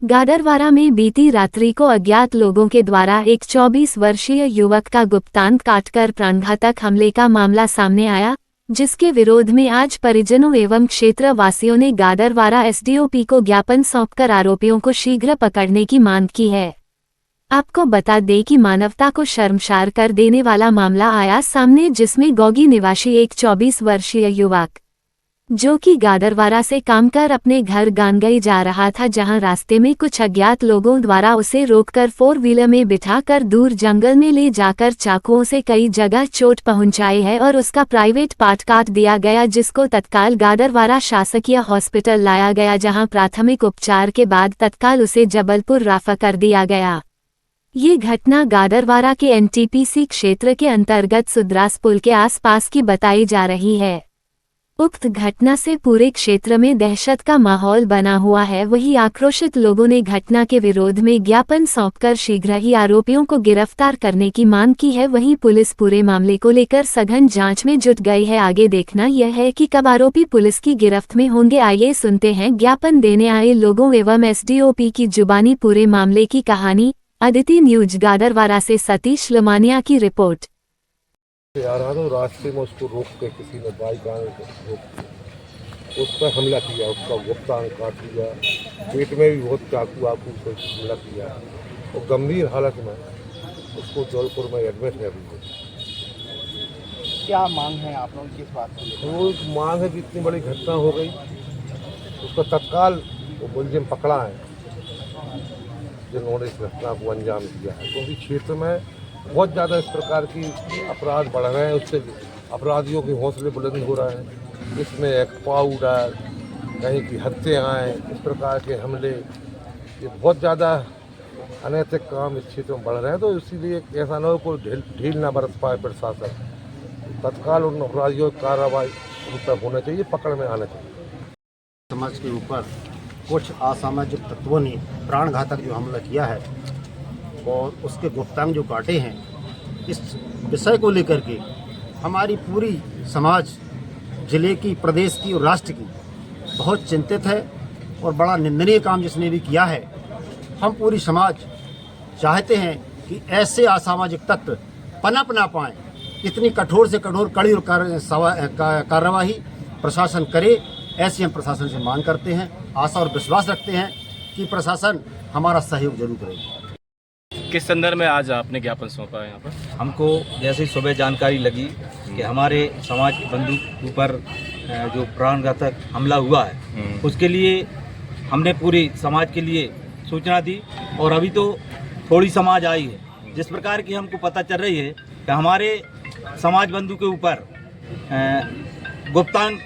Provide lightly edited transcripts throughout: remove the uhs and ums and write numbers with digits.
गाडरवारा में बीती रात्रि को अज्ञात लोगों के द्वारा एक 24 वर्षीय युवक का गुप्तांग काटकर प्राणघातक हमले का मामला सामने आया, जिसके विरोध में आज परिजनों एवं क्षेत्र वासियों ने गाडरवारा एसडीओपी को ज्ञापन सौंपकर आरोपियों को शीघ्र पकड़ने की मांग की है। आपको बता दें कि मानवता को शर्मसार कर देने वाला मामला आया सामने, जिसमें गोगी निवासी एक 24 वर्षीय युवक जो कि गाडरवारा से काम कर अपने घर गानगई जा रहा था, जहां रास्ते में कुछ अज्ञात लोगों द्वारा उसे रोककर 4 व्हीलर में बिठाकर दूर जंगल में ले जाकर चाकुओं से कई जगह चोट पहुंचाई है और उसका प्राइवेट पार्ट काट दिया गया, जिसको तत्काल गाडरवारा शासकीय हॉस्पिटल लाया गया, जहां प्राथमिक उपचार के बाद तत्काल उसे जबलपुर रेफर कर दिया गया। ये घटना गाडरवारा के एनटीपीसी क्षेत्र के अंतर्गत सुद्रास पुल के आसपास की बताई जा रही है। उक्त घटना से पूरे क्षेत्र में दहशत का माहौल बना हुआ है। वहीं आक्रोशित लोगों ने घटना के विरोध में ज्ञापन सौंपकर शीघ्र ही आरोपियों को गिरफ्तार करने की मांग की है। वहीं पुलिस पूरे मामले को लेकर सघन जांच में जुट गई है। आगे देखना यह है कि कब आरोपी पुलिस की गिरफ्त में होंगे। आइए सुनते हैं ज्ञापन देने आए लोगों एवं एसडीओपी की जुबानी पूरे मामले की कहानी। अदिति न्यूज गाडरवारा से सतीश लमानिया की रिपोर्ट। आ रहा था, रास्ते में उसको रोक के किसी ने बाइक रोक के उस पर हमला किया, उसका गुप्तांग काट दिया, पेट में भी बहुत चाकू आकू से हमला किया और गंभीर हालत में उसको जबलपुर में एडमिट है। अभी क्या मांग है आप लोगों की इस बात को? वो मांग है कि इतनी बड़ी घटना हो गई, उसका तत्काल वो मुलजिम पकड़ा है जिन्होंने इस घटना को अंजाम दिया है, क्योंकि क्षेत्र में बहुत ज़्यादा इस प्रकार की अपराध बढ़ रहे हैं, उससे अपराधियों के हौसले बुलंद हो रहे हैं। इसमें एक पाउडर, कहीं की हत्याएँ, इस प्रकार के हमले, ये बहुत ज़्यादा अनैतिक काम इस क्षेत्र में बढ़ रहे हैं। तो इसीलिए ऐसा न हो कोई ढील ना बरत पाए प्रशासन, तत्काल उन अपराधियों की कार्रवाई उन पर होना चाहिए, पकड़ में आना चाहिए। समाज के ऊपर कुछ असामाजिक तत्वों ने प्राणघातक जो हमला किया है और उसके गुप्तांग जो काटे हैं, इस विषय को लेकर के हमारी पूरी समाज, जिले की, प्रदेश की और राष्ट्र की बहुत चिंतित है और बड़ा निंदनीय काम जिसने भी किया है। हम पूरी समाज चाहते हैं कि ऐसे असामाजिक तत्व पनप ना पाएँ, इतनी कठोर से कठोर कड़ी कार्रवाई प्रशासन करे, ऐसी हम प्रशासन से मांग करते हैं। आशा और विश्वास रखते हैं कि प्रशासन हमारा सहयोग जरूर करेगा। किस संदर्भ में आज आपने ज्ञापन सौंपा है यहाँ पर? हमको जैसे सुबह जानकारी लगी कि हमारे समाज के बंधु ऊपर जो प्राणघातक हमला हुआ है, उसके लिए हमने पूरी समाज के लिए सूचना दी और अभी तो थोड़ी समाज आई है। जिस प्रकार की हमको पता चल रही है कि हमारे समाज बंधु के ऊपर गुप्तांग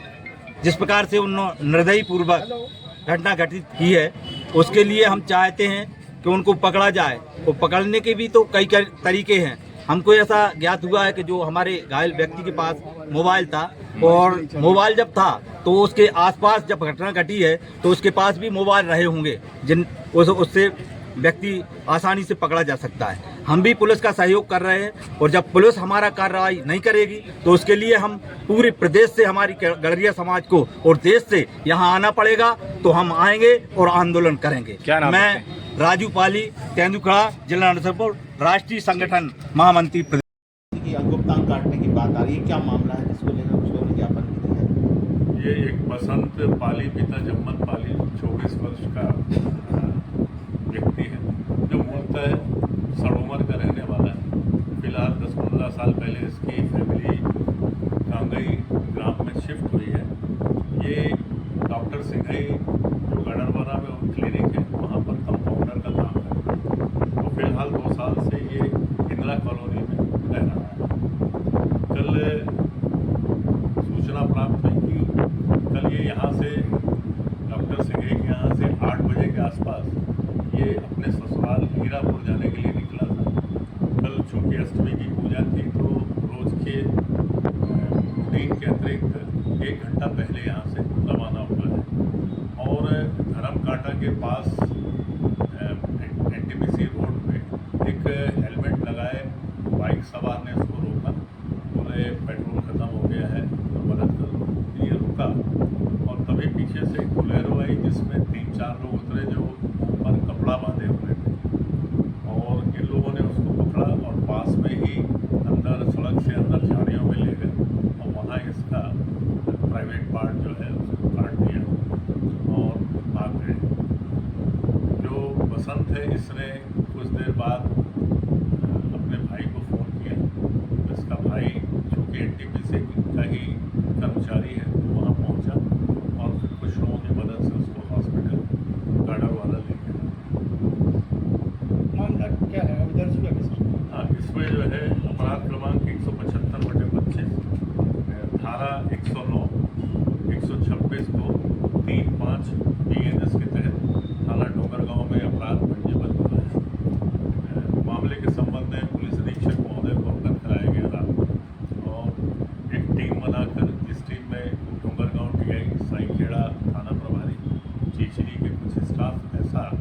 जिस प्रकार से उन्होंने निर्दयी पूर्वक घटना घटित की है, उसके लिए हम चाहते हैं कि उनको पकड़ा जाए। वो पकड़ने के भी तो कई तरीके हैं। हमको ऐसा ज्ञात हुआ है कि जो हमारे घायल व्यक्ति के पास मोबाइल था और मोबाइल जब था तो उसके आसपास जब घटना घटी है तो उसके पास भी मोबाइल रहे होंगे, जिन उससे व्यक्ति आसानी से पकड़ा जा सकता है। हम भी पुलिस का सहयोग कर रहे हैं और जब पुलिस हमारा कार्रवाई नहीं करेगी तो उसके लिए हम पूरे प्रदेश से, हमारी गडरिया समाज को और देश से यहाँ आना पड़ेगा, तो हम आएंगे और आंदोलन करेंगे। क्या नाम? मैं राजू पाली, तेंदुखड़ा, जिला नरसिंहपुर, राष्ट्रीय संगठन महामंत्री। गुप्तांग काटने की बात आ रही है, क्या मामला है जिसको लेकर कुछ लोगों ने ज्ञापन दिया है? ये एक बसंत पाली, पिता जम्मत पाली, 24 वर्ष का व्यक्ति है जो मूलतः सड़ोमर का रहने वाला है। फिलहाल 10-15 साल पहले इसकी फैमिली कांगई ग्राम में शिफ्ट हुई है। ये डॉक्टर सिंघई जो गाडरवारा में क्लिनिक है, वहाँ पर कंपाउंडर का काम करता है। तो फिलहाल 2 साल से ये इंदिरा कॉलोनी में रह रहा है। कल सूचना प्राप्त हुई कि कल ये यहाँ से, डॉक्टर सिंघई के यहाँ से 8 बजे के आसपास ये अपने ससुराल हीरापुर जाने के लिए निकला था। कल चूँकि अष्टमी की पूजा थी तो रोज़ के दिन के अतिरिक्त 1 घंटा पहले यहाँ से रवाना हुआ है और धर्मकांटा के पास एनटीपीसी रोड पे एक हेलमेट लगाए बाइक सवार ने उसको रोका। बोले पेट्रोल ख़त्म हो गया है तो मदद करो। ये रुका और तभी पीछे से एक बोलेरो आई जिसमें 3-4 लोग उतरे जो ऊपर है इसने कुछ देर बाद अपने भाई को फ़ोन किया। इसका भाई चूँकि एनटीपीसी का ही कर्मचारी है वहाँ पहुँचा और फिर कुछ लोगों की मदद से उसको हॉस्पिटल गार्डर वाला ले गया। मामला क्या है अभी दर्ज हुआ है सर? हाँ, इसमें जो है अपराध क्रमांक 175/25, धारा 109, 126 को 3-5 BNS के तहत थाना डोंगरगांव में अपराध पंजीबद्ध हुआ है। मामले के संबंध में पुलिस अधीक्षक महोदय को अवगत कराया गया रात और एक टीम बनाकर जिस टीम में डोंगरगांव DI साईखेड़ा थाना प्रभारी चीचरी के कुछ स्टाफ के साथ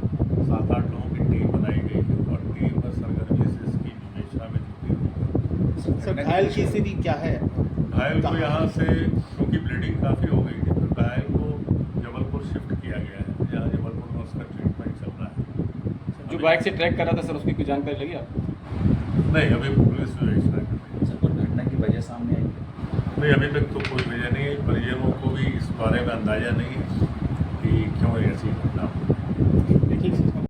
7-8 लोगों की टीम बनाई गई है और टीम में सरगर्मी से इसकी विवेचना में जुटी हुई है। सर घायल की स्थिति क्या है? घायल को यहाँ से क्योंकि ब्लीडिंग काफ़ी हो गई थी तो घायल को जबलपुर शिफ्ट किया गया है, जहाँ जबलपुर में उसका ट्रीटमेंट चल रहा है। जो बाइक से ट्रैक कर रहा था सर उसकी कोई जानकारी लगी आपको? नहीं, अभी पुलिस विवेचना कर रही है। सर कुछ घटना की वजह सामने आई? नहीं, अभी तक तो कोई वजह नहीं है। परिजनों को भी इस बारे में अंदाजा नहीं है कि क्यों ऐसी घटना हुई।